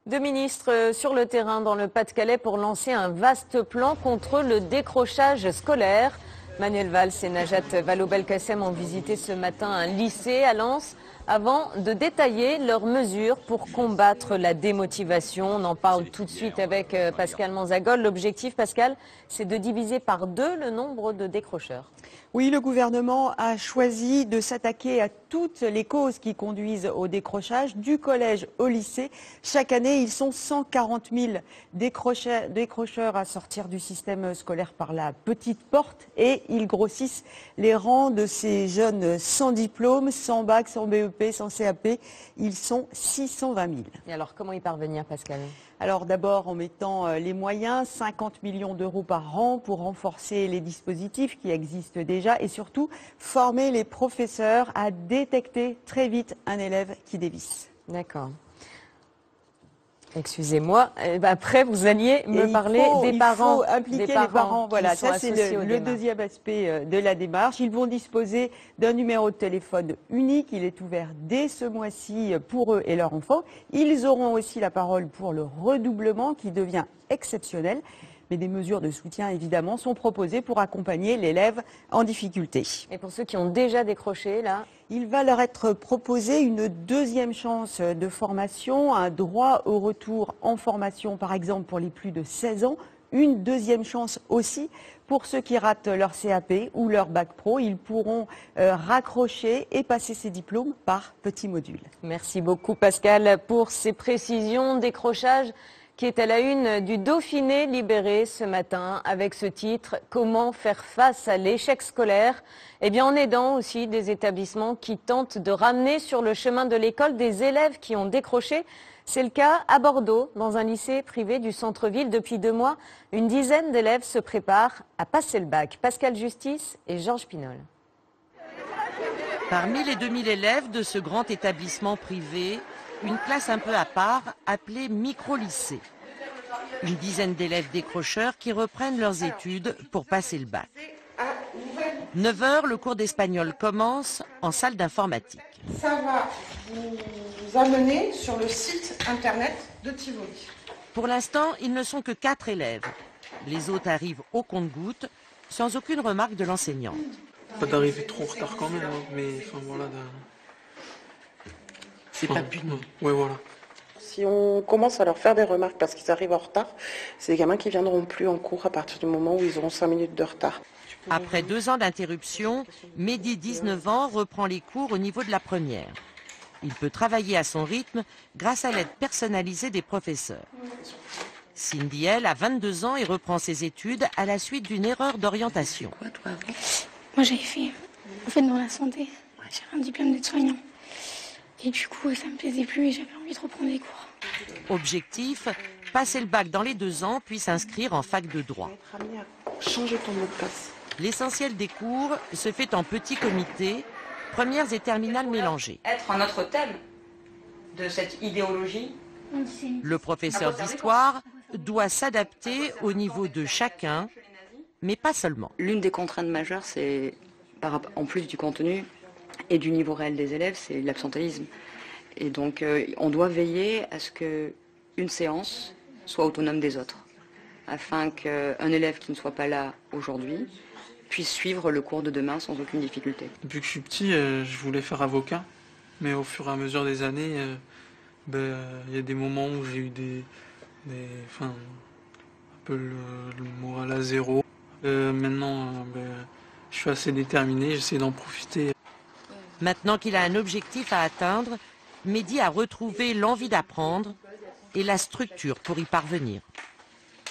Deux ministres sur le terrain dans le Pas-de-Calais pour lancer un vaste plan contre le décrochage scolaire. Manuel Valls et Najat Vallaud-Belkacem ont visité ce matin un lycée à Lens avant de détailler leurs mesures pour combattre la démotivation. On en parle tout de suite avec Pascal Manzagol. L'objectif, Pascal, c'est de diviser par 2 le nombre de décrocheurs. Oui, le gouvernement a choisi de s'attaquer à toutes les causes qui conduisent au décrochage, du collège au lycée. Chaque année, ils sont 140 000 décrocheurs à sortir du système scolaire par la petite porte et ils grossissent les rangs de ces jeunes sans diplôme, sans bac, sans BEP, sans CAP. Ils sont 620 000. Et alors, comment y parvenir, Pascal ? Alors d'abord en mettant les moyens, 50 millions d'euros par an pour renforcer les dispositifs qui existent déjà et surtout former les professeurs à détecter très vite un élève qui dévisse. D'accord. Excusez-moi, après vous alliez me parler des parents. Il faut impliquer les parents, voilà, ça c'est le deuxième aspect de la démarche. Ils vont disposer d'un numéro de téléphone unique, il est ouvert dès ce mois-ci pour eux et leurs enfants. Ils auront aussi la parole pour le redoublement qui devient exceptionnel. Mais des mesures de soutien, évidemment, sont proposées pour accompagner l'élève en difficulté. Et pour ceux qui ont déjà décroché, là ? Il va leur être proposé une deuxième chance de formation, un droit au retour en formation, par exemple, pour les plus de 16 ans. Une deuxième chance aussi pour ceux qui ratent leur CAP ou leur bac pro. Ils pourront raccrocher et passer ces diplômes par petits modules. Merci beaucoup, Pascal, pour ces précisions. Décrochage qui est à la une du Dauphiné Libéré ce matin avec ce titre « Comment faire face à l'échec scolaire ?» Eh bien en aidant aussi des établissements qui tentent de ramener sur le chemin de l'école des élèves qui ont décroché. C'est le cas à Bordeaux, dans un lycée privé du centre-ville. Depuis 2 mois, une dizaine d'élèves se préparent à passer le bac. Pascal Justice et Georges Pinol. Parmi les 2000 élèves de ce grand établissement privé, une classe un peu à part appelée micro-lycée. Une dizaine d'élèves décrocheurs qui reprennent leurs études pour passer le bac. 9 h, le cours d'espagnol commence en salle d'informatique. Ça va vous amener sur le site internet de Tivoli. Pour l'instant, ils ne sont que 4 élèves. Les autres arrivent au compte-gouttes, sans aucune remarque de l'enseignante. Pas d'arriver trop en retard quand même, hein, mais enfin voilà. C'est pas puni. Ouais, voilà. Si on commence à leur faire des remarques parce qu'ils arrivent en retard, c'est des gamins qui viendront plus en cours à partir du moment où ils auront 5 minutes de retard. Après 2 ans d'interruption, Mehdi, 19 ans, reprend les cours au niveau de la première. Il peut travailler à son rythme grâce à l'aide personnalisée des professeurs. Cindy, elle, a 22 ans et reprend ses études à la suite d'une erreur d'orientation. Moi, j'avais fait dans la santé. J'ai un diplôme d'aide-soignant. Et du coup, ça me plaisait plus et j'avais envie de reprendre les cours. Objectif, passer le bac dans les 2 ans, puis s'inscrire en fac de droit. Changer ton mot de passe. L'essentiel des cours se fait en petits comités, premières et terminales mélangées. Être un autre thème de cette idéologie. Le professeur d'histoire doit s'adapter au niveau de chacun, mais pas seulement. L'une des contraintes majeures, c'est, en plus du contenu et du niveau réel des élèves, c'est l'absentéisme. Et donc, on doit veiller à ce qu'une séance soit autonome des autres, afin qu'un élève qui ne soit pas là aujourd'hui puisse suivre le cours de demain sans aucune difficulté. Depuis que je suis petit, je voulais faire avocat, mais au fur et à mesure des années, y a des moments où j'ai eu un peu le moral à zéro. Maintenant, je suis assez déterminé, j'essaie d'en profiter. Maintenant qu'il a un objectif à atteindre, Mehdi a retrouvé l'envie d'apprendre et la structure pour y parvenir.